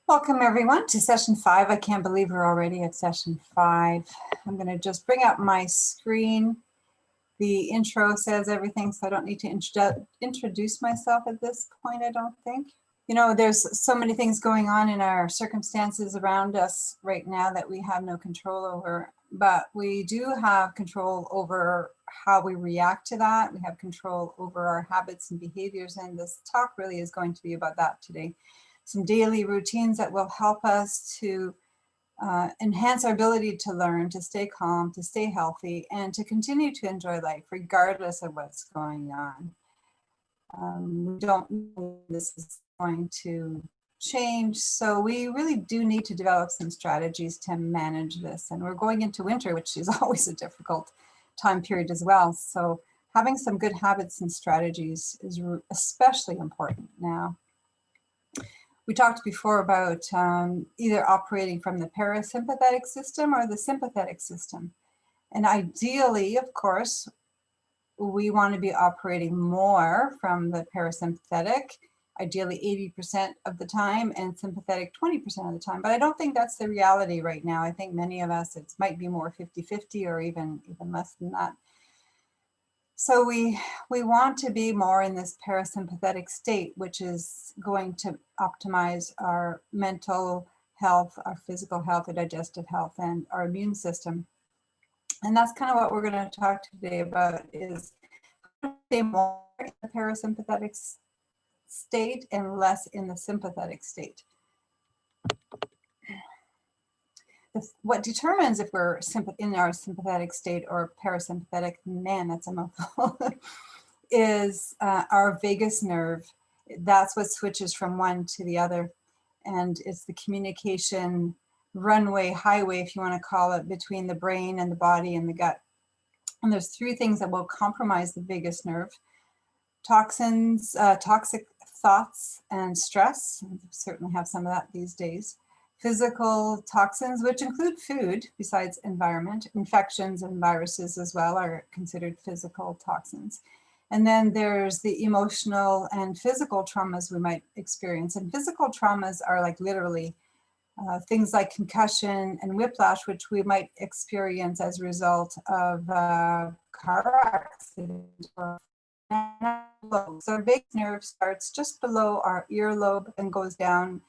Welcome everyone to session 5. I can't believe we're already at session 5. I'm going to just bring up my screen. The intro says everything, so I don't need to introduce myself at this point, I don't think. You know, there's so many things going on in our circumstances around us right now that we have no control over, but we do have control over how we react to that. We have control over our habits and behaviors, and this talk really is going to be about that today. Some daily routines that will help us to enhance our ability to learn, to stay calm, to stay healthy, and to continue to enjoy life regardless of what's going on. We don't know this is going to change, so we really do need to develop some strategies to manage this. And we're going into winter, which is always a difficult time period as well. So having some good habits and strategies is especially important now. We talked before about either operating from the parasympathetic system or the sympathetic system. And ideally, of course, we want to be operating more from the parasympathetic, ideally 80% of the time, and sympathetic 20% of the time. But I don't think that's the reality right now. I think many of us, it might be more 50-50 or even less than that. So we want to be more in this parasympathetic state, which is going to optimize our mental health, our physical health, our digestive health, and our immune system. And that's kind of what we're going to talk today about, is how to stay more in the parasympathetic state and less in the sympathetic state. What determines if we're in our sympathetic state or parasympathetic, man, that's a mouthful, is our vagus nerve. That's what switches from one to the other. And it's the communication runway, highway, if you want to call it, between the brain and the body and the gut. And there's 3 things that will compromise the vagus nerve: toxins, toxic thoughts, and stress. We certainly have some of that these days. Physical toxins, which include food besides environment. Infections and viruses as well are considered physical toxins. And then there's the emotional and physical traumas we might experience. And physical traumas are like literally things like concussion and whiplash, which we might experience as a result of a car accident. So our vagus nerve starts just below our earlobe and goes down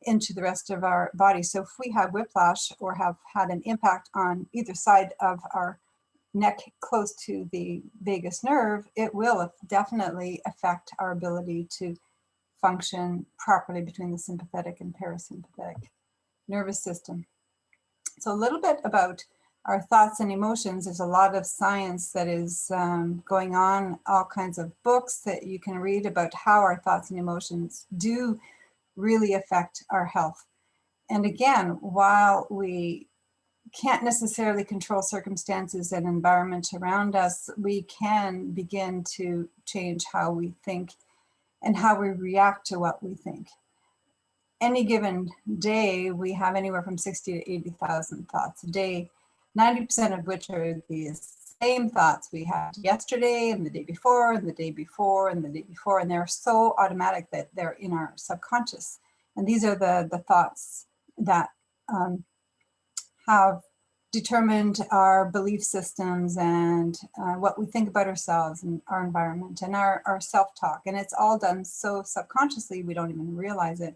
into the rest of our body. So if we have whiplash or have had an impact on either side of our neck close to the vagus nerve, it will definitely affect our ability to function properly between the sympathetic and parasympathetic nervous system. So a little bit about our thoughts and emotions. There's a lot of science that is going on, all kinds of books that you can read about how our thoughts and emotions do really affect our health. And again, while we can't necessarily control circumstances and environment around us, we can begin to change how we think and how we react to what we think. Any given day, we have anywhere from 60 to 80,000 thoughts a day, 90% of which are these same thoughts we had yesterday and the day before and the day before and the day before, and they're so automatic that they're in our subconscious. And these are the thoughts that have determined our belief systems and what we think about ourselves and our environment and our self-talk. And it's all done so subconsciously we don't even realize it.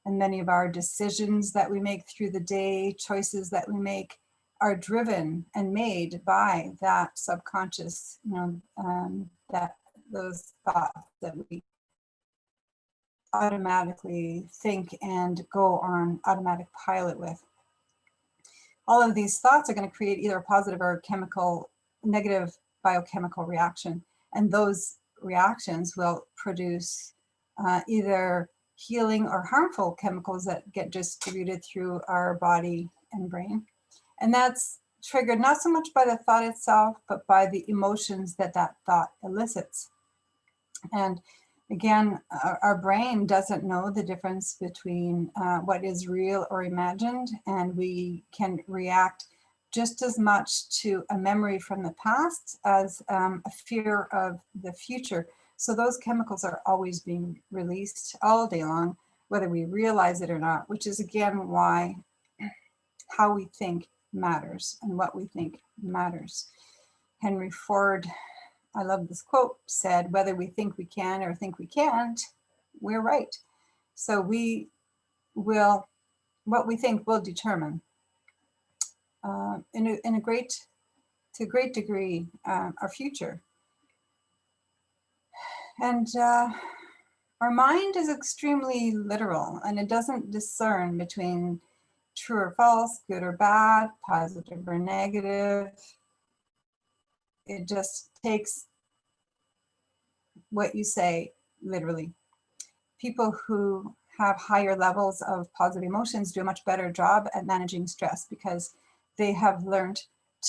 And many of our decisions that we make through the day, choices that we make, are driven and made by that subconscious, that those thoughts that we automatically think and go on automatic pilot with. All of these thoughts are going to create either a positive or negative biochemical reaction. And those reactions will produce either healing or harmful chemicals that get distributed through our body and brain. And that's triggered not so much by the thought itself, but by the emotions that that thought elicits. And again, our brain doesn't know the difference between what is real or imagined, and we can react just as much to a memory from the past as a fear of the future. So those chemicals are always being released all day long, whether we realize it or not, which is again why how we think matters and what we think matters. Henry Ford, I love this quote, said, whether we think we can or think we can't, we're right. So we will, what we think will determine to a great degree our future. And our mind is extremely literal, and it doesn't discern between true or false, good or bad, positive or negative. It just takes what you say literally. People who have higher levels of positive emotions do a much better job at managing stress because they have learned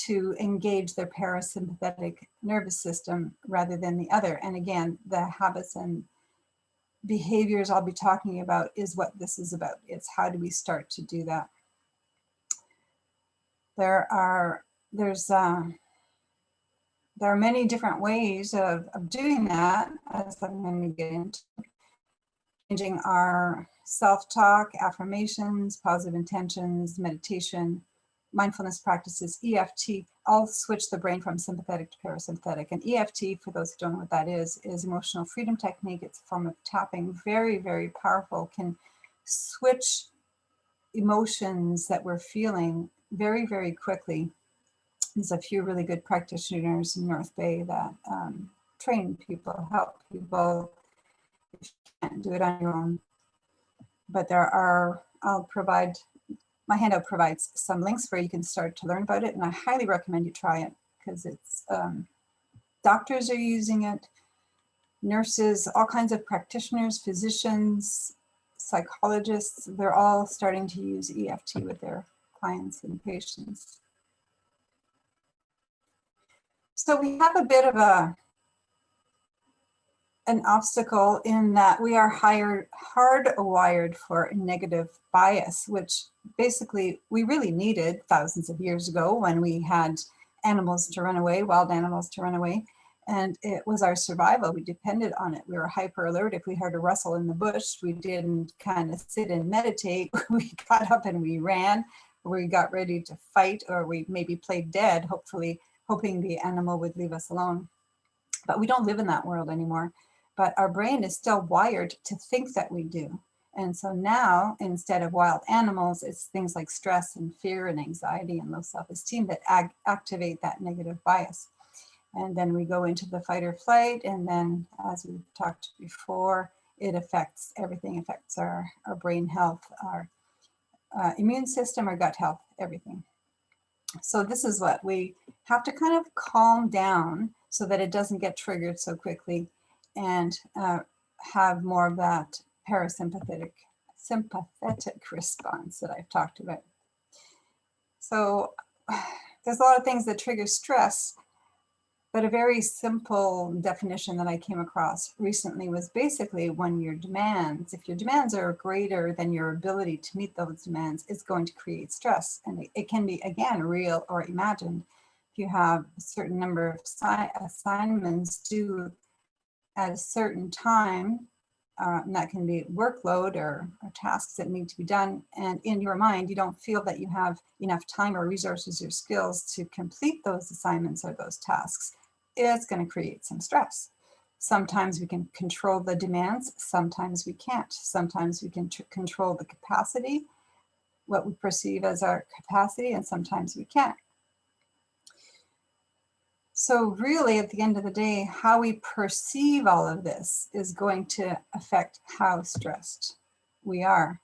to engage their parasympathetic nervous system rather than the other. And again, the habits and behaviors I'll be talking about is what this is about. It's how do we start to do that. There are many different ways of doing that, as I'm going to get into. Changing our self-talk, affirmations, positive intentions, meditation, mindfulness practices, EFT, all switch the brain from sympathetic to parasympathetic. And EFT, for those who don't know what that is emotional freedom technique. It's a form of tapping, very, very powerful, can switch emotions that we're feeling very, very quickly. There's a few really good practitioners in North Bay that train people, help people. If you can't do it on your own. But there are, my handout provides some links where you can start to learn about it, and I highly recommend you try it because it's, doctors are using it, nurses, all kinds of practitioners, physicians, psychologists, they're all starting to use EFT with their clients and patients. So we have a bit of an obstacle in that we are hardwired for negative bias, which basically we really needed thousands of years ago when we had animals to run away, wild animals to run away. And it was our survival. We depended on it. We were hyper alert. If we heard a rustle in the bush, we didn't kind of sit and meditate. We got up and we ran, or we got ready to fight, or we maybe played dead, hopefully hoping the animal would leave us alone. But we don't live in that world anymore. But our brain is still wired to think that we do. And so now, instead of wild animals, it's things like stress and fear and anxiety and low self-esteem that activate that negative bias. And then we go into the fight or flight. And then, as we've talked before, it affects everything, affects our brain health, our immune system, our gut health, everything. So this is what we have to kind of calm down so that it doesn't get triggered so quickly, and have more of that parasympathetic response that I've talked about. So there's a lot of things that trigger stress, but a very simple definition that I came across recently was basically when your demands, if your demands are greater than your ability to meet those demands, it's going to create stress. And it can be, again, real or imagined. If you have a certain number of assignments due at a certain time, and that can be workload or tasks that need to be done, and in your mind you don't feel that you have enough time or resources or skills to complete those assignments or those tasks, it's going to create some stress. Sometimes we can control the demands, sometimes we can't. Sometimes we can control the capacity, what we perceive as our capacity, and sometimes we can't. So really, at the end of the day, how we perceive all of this is going to affect how stressed we are.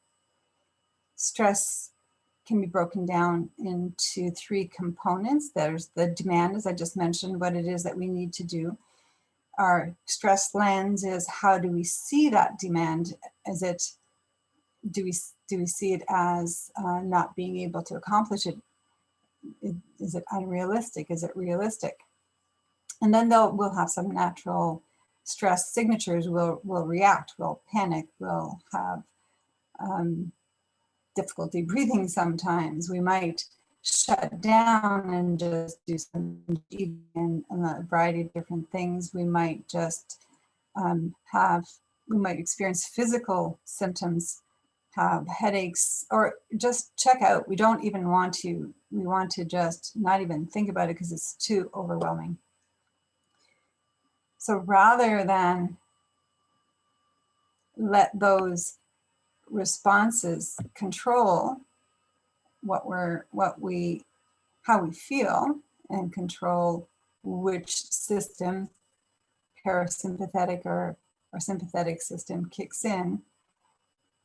Stress can be broken down into three components. There's the demand, as I just mentioned, what it is that we need to do. Our stress lens is how do we see that demand? Do we see it as not being able to accomplish it? Is it unrealistic? Is it realistic? And then we'll have some natural stress signatures. We'll react, we'll panic, we'll have difficulty breathing sometimes. We might shut down and just do some eating and a variety of different things. We might just we might experience physical symptoms have headaches, or just check out. We don't even want to, we want to just not even think about it because it's too overwhelming. So rather than let those responses control how we feel and control which system, parasympathetic or sympathetic system, kicks in,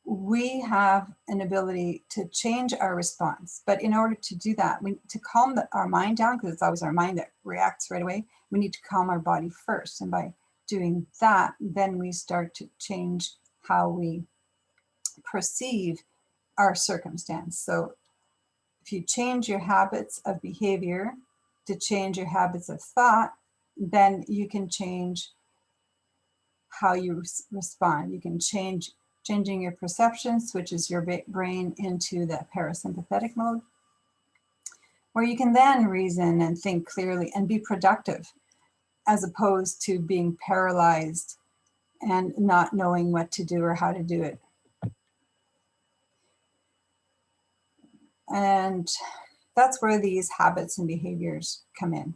we have an ability to change our response. But in order to do that, we need to calm our mind down, because it's always our mind that reacts right away. We need to calm our body first. And by doing that, then we start to change how we perceive our circumstance. So if you change your habits of behavior to change your habits of thought, then you can change how you respond. You can changing your perception switches your brain into the parasympathetic mode, where you can then reason and think clearly and be productive, as opposed to being paralyzed and not knowing what to do or how to do it. And that's where these habits and behaviors come in.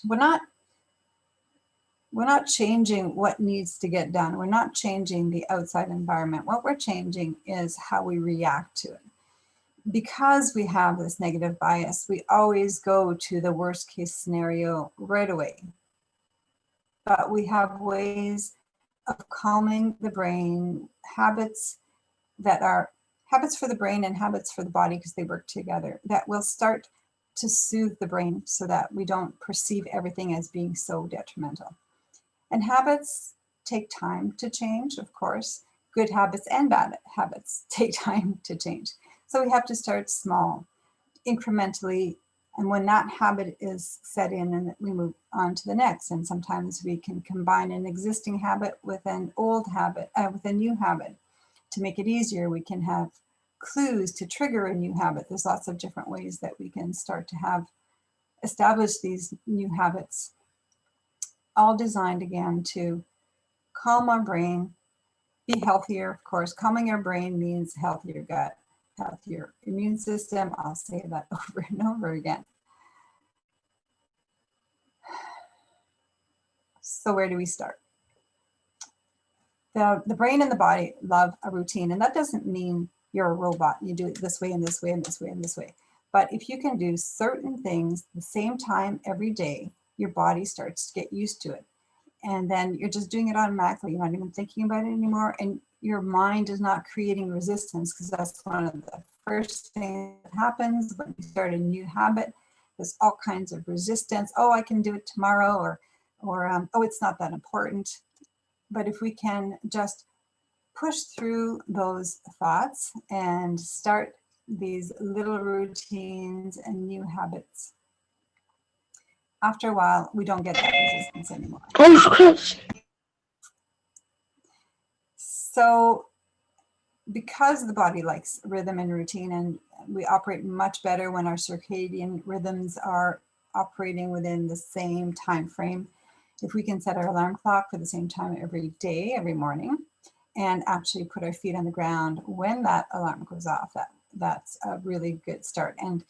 We're not changing what needs to get done. We're not changing the outside environment. What we're changing is how we react to it. Because we have this negative bias, we always go to the worst case scenario right away. But we have ways of calming the brain, habits that are habits for the brain and habits for the body, because they work together, that will start to soothe the brain so that we don't perceive everything as being so detrimental. And habits take time to change, of course. Good habits and bad habits take time to change. So we have to start small, incrementally. And when that habit is set in, and we move on to the next. And sometimes we can combine an existing habit with an old habit, with a new habit. To make it easier, we can have clues to trigger a new habit. There's lots of different ways that we can start to establish these new habits, all designed again to calm our brain, be healthier. Of course, calming our brain means healthier gut, healthier immune system. I'll say that over and over again. So where do we start? The brain and the body love a routine, and that doesn't mean you're a robot. You do it this way and this way and this way and this way. But if you can do certain things the same time every day, your body starts to get used to it. And then you're just doing it automatically. You're not even thinking about it anymore. And your mind is not creating resistance, because that's one of the first things that happens when you start a new habit. There's all kinds of resistance. Oh, I can do it tomorrow, or oh, it's not that important. But if we can just push through those thoughts and start these little routines and new habits, after a while, we don't get that resistance anymore. So because the body likes rhythm and routine, and we operate much better when our circadian rhythms are operating within the same time frame. If we can set our alarm clock for the same time every day, every morning, and actually put our feet on the ground when that alarm goes off, that's a really good start. And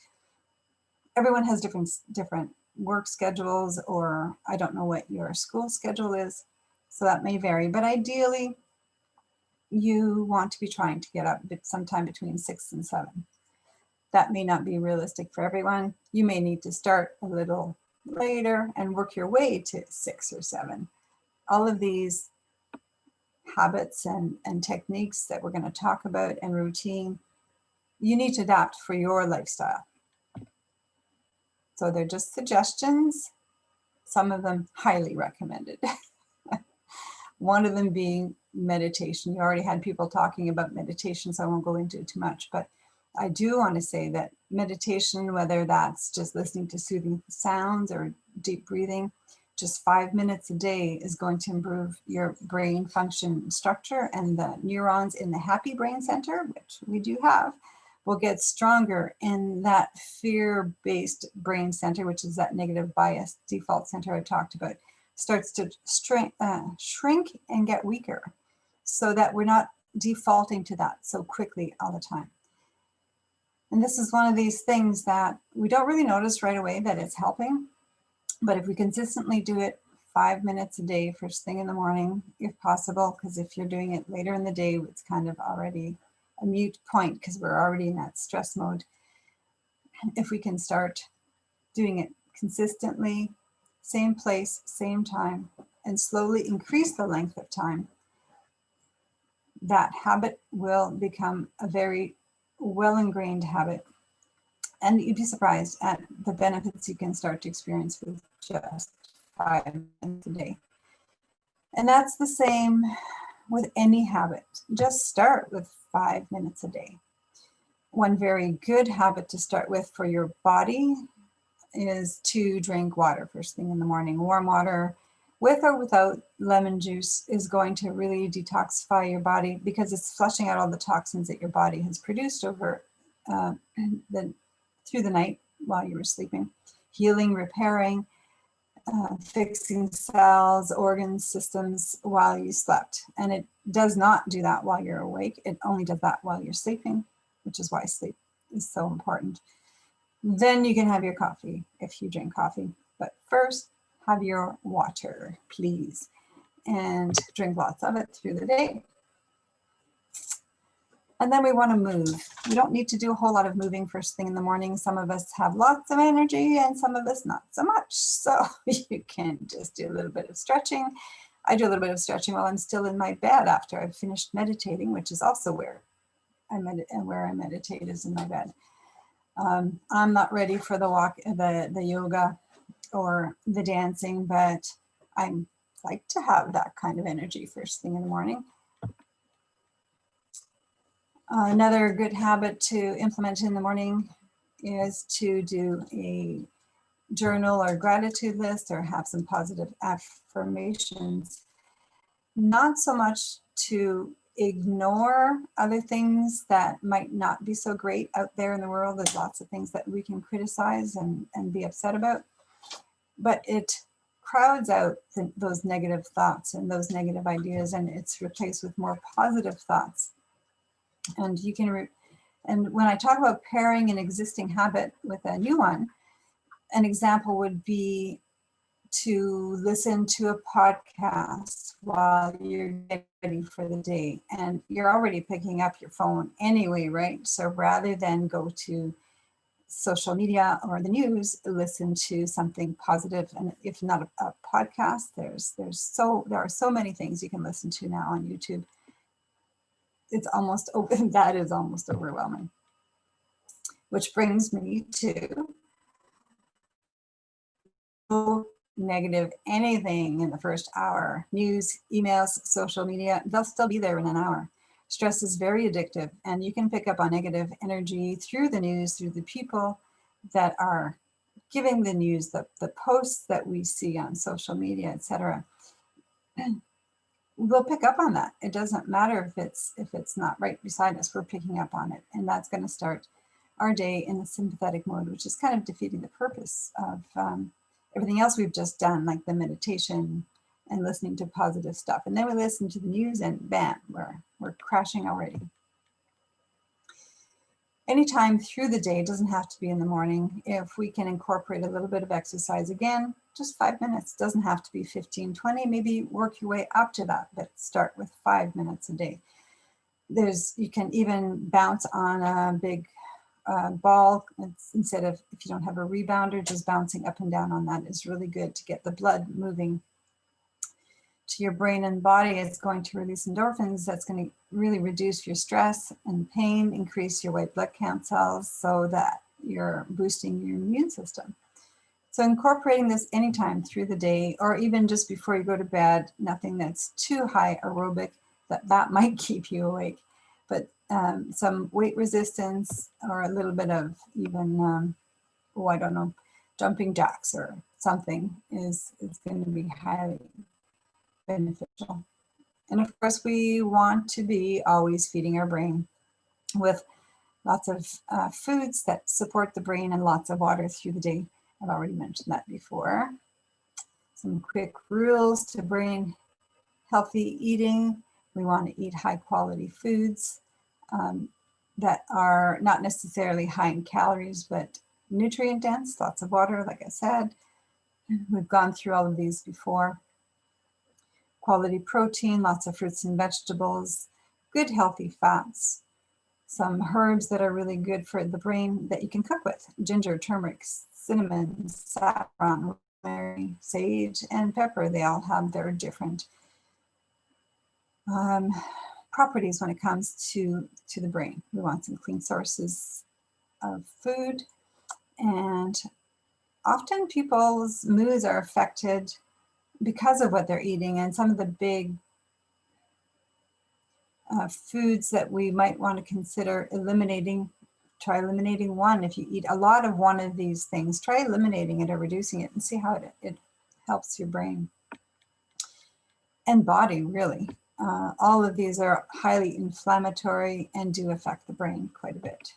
everyone has different work schedules, or I don't know what your school schedule is, so that may vary. But ideally, you want to be trying to get up sometime between 6 and 7. That may not be realistic for everyone. You may need to start a little later and work your way to 6 or 7. All of these habits and techniques that we're going to talk about, and routine, you need to adapt for your lifestyle. So they're just suggestions, some of them highly recommended. One of them being meditation. You already had people talking about meditation, so I won't go into it too much, but I do want to say that meditation, whether that's just listening to soothing sounds or deep breathing, just 5 minutes a day is going to improve your brain function structure, and the neurons in the happy brain center, which we do have, will get stronger, in that fear-based brain center, which is that negative bias default center I talked about, starts to shrink and get weaker, so that we're not defaulting to that so quickly all the time. And this is one of these things that we don't really notice right away that it's helping. But if we consistently do it 5 minutes a day, first thing in the morning, if possible, because if you're doing it later in the day, it's kind of already a moot point because we're already in that stress mode. If we can start doing it consistently, same place, same time, and slowly increase the length of time, that habit will become a very well-ingrained habit. And you'd be surprised at the benefits you can start to experience with just 5 minutes a day. And that's the same with any habit. Just start with 5 minutes a day. One very good habit to start with for your body is to drink water first thing in the morning. Warm water with or without lemon juice is going to really detoxify your body because it's flushing out all the toxins that your body has produced over through the night while you were sleeping, healing, repairing, fixing cells, organs, systems while you slept. And it does not do that while you're awake. It only does that while you're sleeping, which is why sleep is so important. Then you can have your coffee if you drink coffee. But first, have your water, please, and drink lots of it through the day. And then we want to move. We don't need to do a whole lot of moving first thing in the morning. Some of us have lots of energy and some of us not so much. So you can just do a little bit of stretching. I do a little bit of stretching while I'm still in my bed after I've finished meditating, which is also where I meditate is in my bed. I'm not ready for the walk, the yoga or the dancing, but I like to have that kind of energy first thing in the morning. Another good habit to implement in the morning is to do a journal or gratitude list or have some positive affirmations. Not so much to ignore other things that might not be so great out there in the world. There's lots of things that we can criticize and be upset about, but it crowds out those negative thoughts and those negative ideas, and it's replaced with more positive thoughts. And you can, and when I talk about pairing an existing habit with a new one, an example would be to listen to a podcast while you're getting ready for the day. And you're already picking up your phone anyway, right? So rather than go to social media or the news, listen to something positive. And if not a podcast, there are so many things you can listen to now on YouTube. It's almost open. That is almost overwhelming. Which brings me to no negative anything in the first hour. News, emails, social media, they'll still be there in an hour. Stress is very addictive, and you can pick up on negative energy through the news, through the people that are giving the news, the posts that we see on social media, etc. We'll pick up on that. It doesn't matter if it's not right beside us, we're picking up on it. And that's going to start our day in the sympathetic mode, which is kind of defeating the purpose of everything else we've just done, like the meditation and listening to positive stuff. And then we listen to the news and bam, we're crashing already. Anytime through the day, it doesn't have to be in the morning. If we can incorporate a little bit of exercise, again, just 5 minutes, doesn't have to be 15, 20, maybe work your way up to that, but start with 5 minutes a day. You can even bounce on a big ball. Instead of, if you don't have a rebounder, just bouncing up and down on that is really good to get the blood moving to your brain and body. It's going to release endorphins. That's going to really reduce your stress and pain, increase your white blood count cells so that you're boosting your immune system. So incorporating this anytime through the day, or even just before you go to bed, nothing that's too high aerobic, that might keep you awake. But some weight resistance or a little bit of even, I don't know, jumping jacks or something is going to be highly beneficial. And of course, we want to be always feeding our brain with lots of foods that support the brain and lots of water through the day. I've already mentioned that before. Some quick rules to brain healthy eating. We want to eat high quality foods that are not necessarily high in calories, but nutrient dense, lots of water, like I said. We've gone through all of these before. Quality protein, lots of fruits and vegetables, good healthy fats, some herbs that are really good for the brain that you can cook with: ginger, turmeric, cinnamon, saffron, rosemary, sage, and pepper. They all have their different properties when it comes to the brain. We want some clean sources of food, and often people's moods are affected because of what they're eating, and some of the big foods that we might want to consider eliminating. Try eliminating one. If you eat a lot of one of these things, try eliminating it or reducing it and see how it helps your brain and body, really. All of these are highly inflammatory and do affect the brain quite a bit.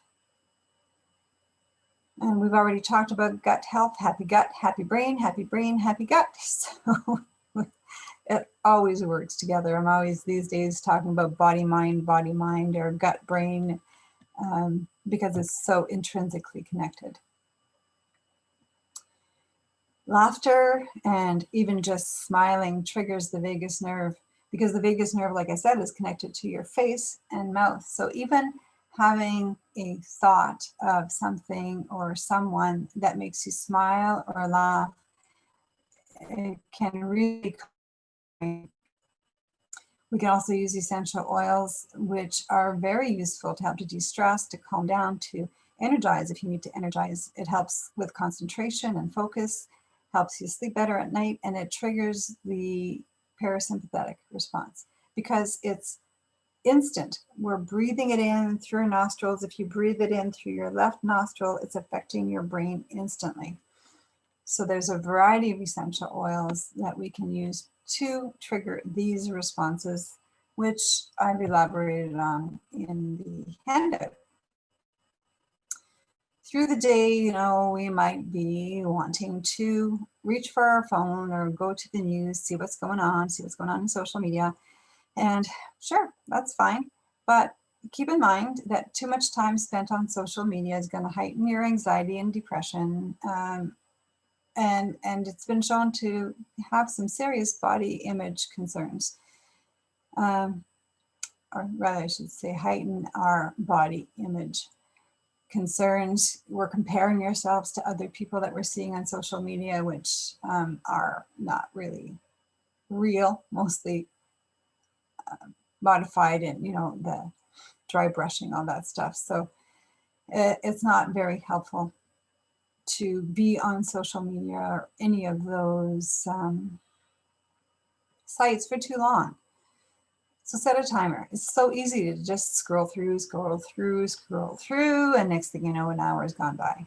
And we've already talked about gut health: happy gut, happy brain, happy brain, happy gut. So it always works together. I'm always these days talking about body, mind, or gut, brain, because it's so intrinsically connected. Laughter and even just smiling triggers the vagus nerve, because the vagus nerve, like I said, is connected to your face and mouth. So even having a thought of something or someone that makes you smile or laugh, it can really. We can also use essential oils, which are very useful to help to de-stress, to calm down, to energize if you need to energize. It helps with concentration and focus, helps you sleep better at night, and it triggers the parasympathetic response because it's instant. We're breathing it in through our nostrils. If you breathe it in through your left nostril, it's affecting your brain instantly. So there's a variety of essential oils that we can use to trigger these responses, which I've elaborated on in the handout. Through the day, you know, we might be wanting to reach for our phone or go to the news, see what's going on in social media. And sure, that's fine. But keep in mind that too much time spent on social media is going to heighten your anxiety and depression. And it's been shown to have some serious body image concerns. Or rather, I should say, heighten our body image concerns. We're comparing ourselves to other people that we're seeing on social media, which are not really real, mostly modified and, you know, the dry brushing, all that stuff. So it's not very helpful to be on social media or any of those sites for too long. So set a timer. It's so easy to just scroll through, and next thing you know, an hour has gone by.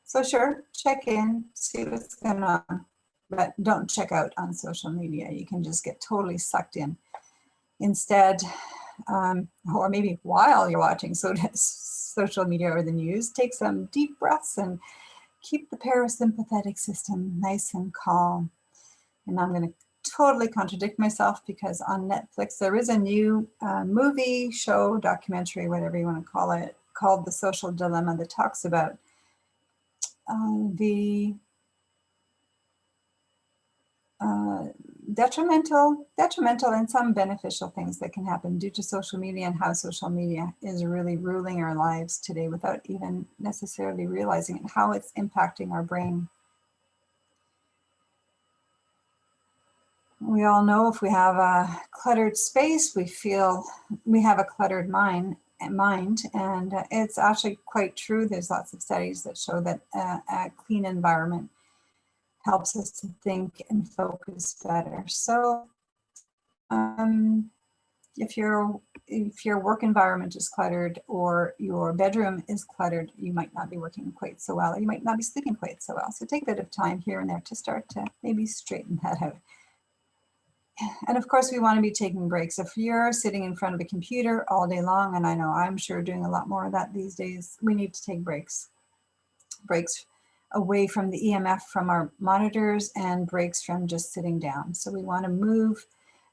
So sure, check in, see what's going on, but don't check out on social media. You can just get totally sucked in. Instead, or maybe while you're watching social media or the news, take some deep breaths and keep the parasympathetic system nice and calm. And I'm going to totally contradict myself because on Netflix there is a new movie, show, documentary, whatever you want to call it, called The Social Dilemma, that talks about the detrimental and some beneficial things that can happen due to social media, and how social media is really ruling our lives today without even necessarily realizing it, how it's impacting our brain. We all know if we have a cluttered space, we feel we have a cluttered mind, and it's actually quite true. There's lots of studies that show that a clean environment helps us to think and focus better. So if your work environment is cluttered or your bedroom is cluttered, you might not be working quite so well, or you might not be sleeping quite so well. So take a bit of time here and there to start to maybe straighten that out. And of course, we want to be taking breaks. If you're sitting in front of a computer all day long, and I know I'm sure doing a lot more of that these days, we need to take breaks away from the EMF from our monitors and breaks from just sitting down. So we want to move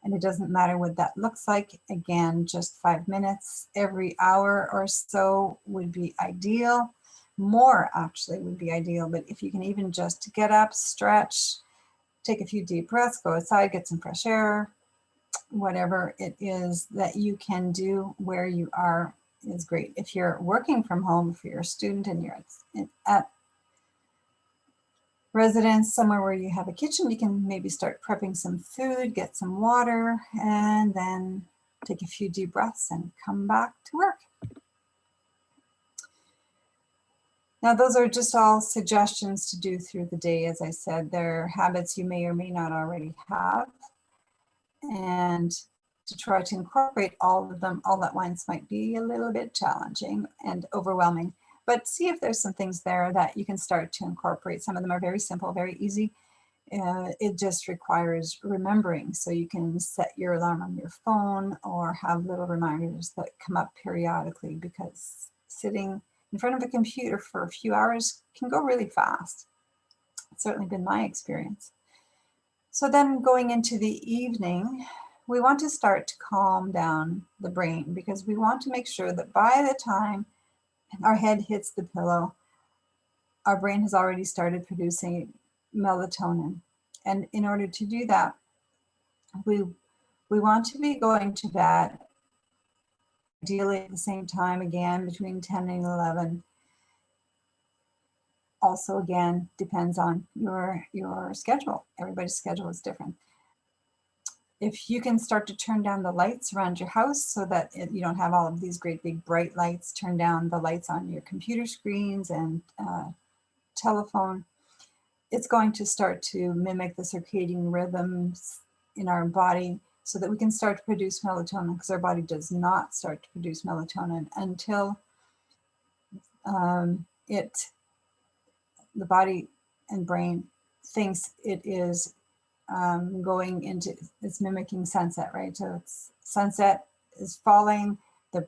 And it doesn't matter what that looks like. Again, just 5 minutes every hour or so would be ideal. More actually would be ideal, but if you can even just get up, stretch, take a few deep breaths, go outside, get some fresh air, whatever it is that you can do where you are is great. If you're working from home, if you're a student and you're at residence, somewhere where you have a kitchen, you can maybe start prepping some food, get some water, and then take a few deep breaths and come back to work. Now, those are just all suggestions to do through the day. As I said, they're habits you may or may not already have. And to try to incorporate all of them all at once might be a little bit challenging and overwhelming. But see if there's some things there that you can start to incorporate. Some of them are very simple, very easy. It just requires remembering. So you can set your alarm on your phone or have little reminders that come up periodically, because sitting in front of a computer for a few hours can go really fast. It's certainly been my experience. So then going into the evening, we want to start to calm down the brain, because we want to make sure that by the time our head hits the pillow, our brain has already started producing melatonin. And in order to do that, we want to be going to bed ideally at the same time, again, between 10 and 11. Also, again, depends on your schedule. Everybody's schedule is different. If you can start to turn down the lights around your house so that you don't have all of these great big bright lights, turn down the lights on your computer screens and telephone, it's going to start to mimic the circadian rhythms in our body so that we can start to produce melatonin, because our body does not start to produce melatonin until the body and brain thinks it is going into, it's mimicking sunset, right? So it's sunset is falling, the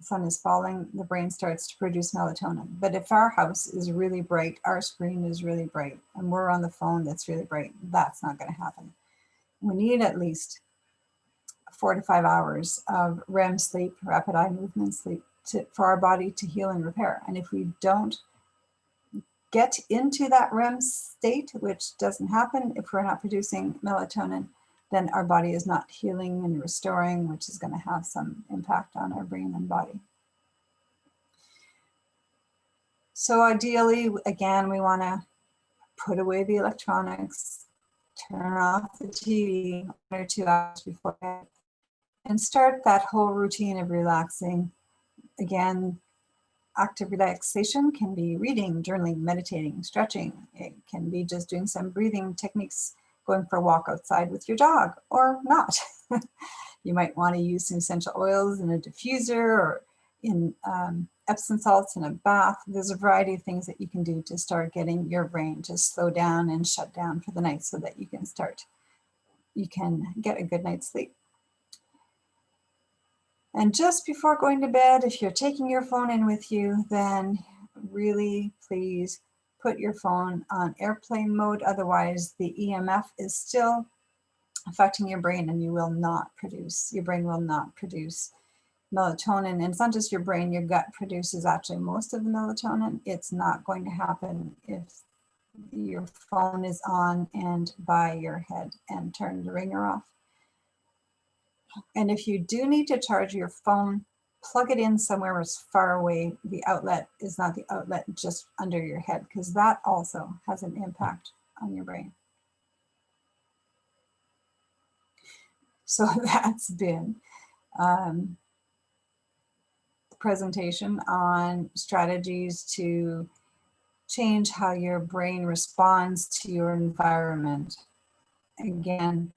sun is falling, the brain starts to produce melatonin. But if our house is really bright, our screen is really bright, and we're on the phone that's really bright, that's not going to happen. We need at least 4 to 5 hours of REM sleep, rapid eye movement sleep, for our body to heal and repair. And if we don't get into that REM state, which doesn't happen if we're not producing melatonin, then our body is not healing and restoring, which is going to have some impact on our brain and body. So ideally, again, we want to put away the electronics, turn off the TV 1 or 2 hours before bed, and start that whole routine of relaxing. Again, active relaxation can be reading, journaling, meditating, stretching. It can be just doing some breathing techniques, going for a walk outside with your dog, or not. You might want to use some essential oils in a diffuser, or in Epsom salts in a bath. There's a variety of things that you can do to start getting your brain to slow down and shut down for the night, so that you can get a good night's sleep. And just before going to bed, if you're taking your phone in with you, then really please put your phone on airplane mode. Otherwise, the EMF is still affecting your brain, and your brain will not produce melatonin. And it's not just your brain, your gut produces actually most of the melatonin. It's not going to happen if your phone is on and by your head and turn the ringer off. And if you do need to charge your phone, plug it in somewhere as far away. The outlet is not the outlet just under your head, because that also has an impact on your brain. So that's been the presentation on strategies to change how your brain responds to your environment. Again,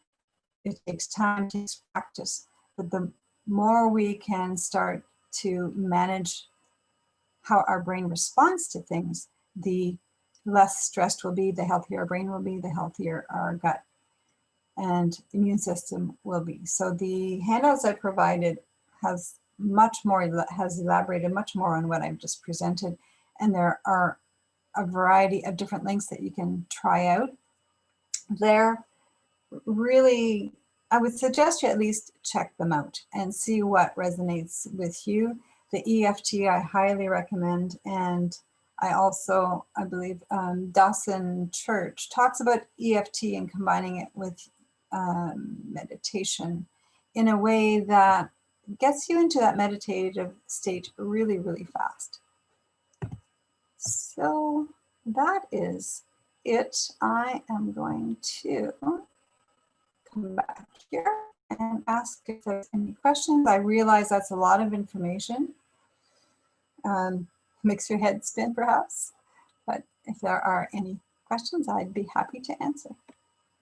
it takes time, it takes practice, but the more we can start to manage how our brain responds to things, the less stressed we'll be, the healthier our brain will be, the healthier our gut and immune system will be. So the handouts I provided has elaborated much more on what I've just presented, and there are a variety of different links that you can try out. They're really I would suggest you at least check them out and see what resonates with you. The EFT I highly recommend, and I believe Dawson Church talks about EFT and combining it with meditation in a way that gets you into that meditative state really, really fast. So that is it. I am going to come back here and ask if there's any questions. I realize that's a lot of information. Makes your head spin perhaps, but if there are any questions, I'd be happy to answer.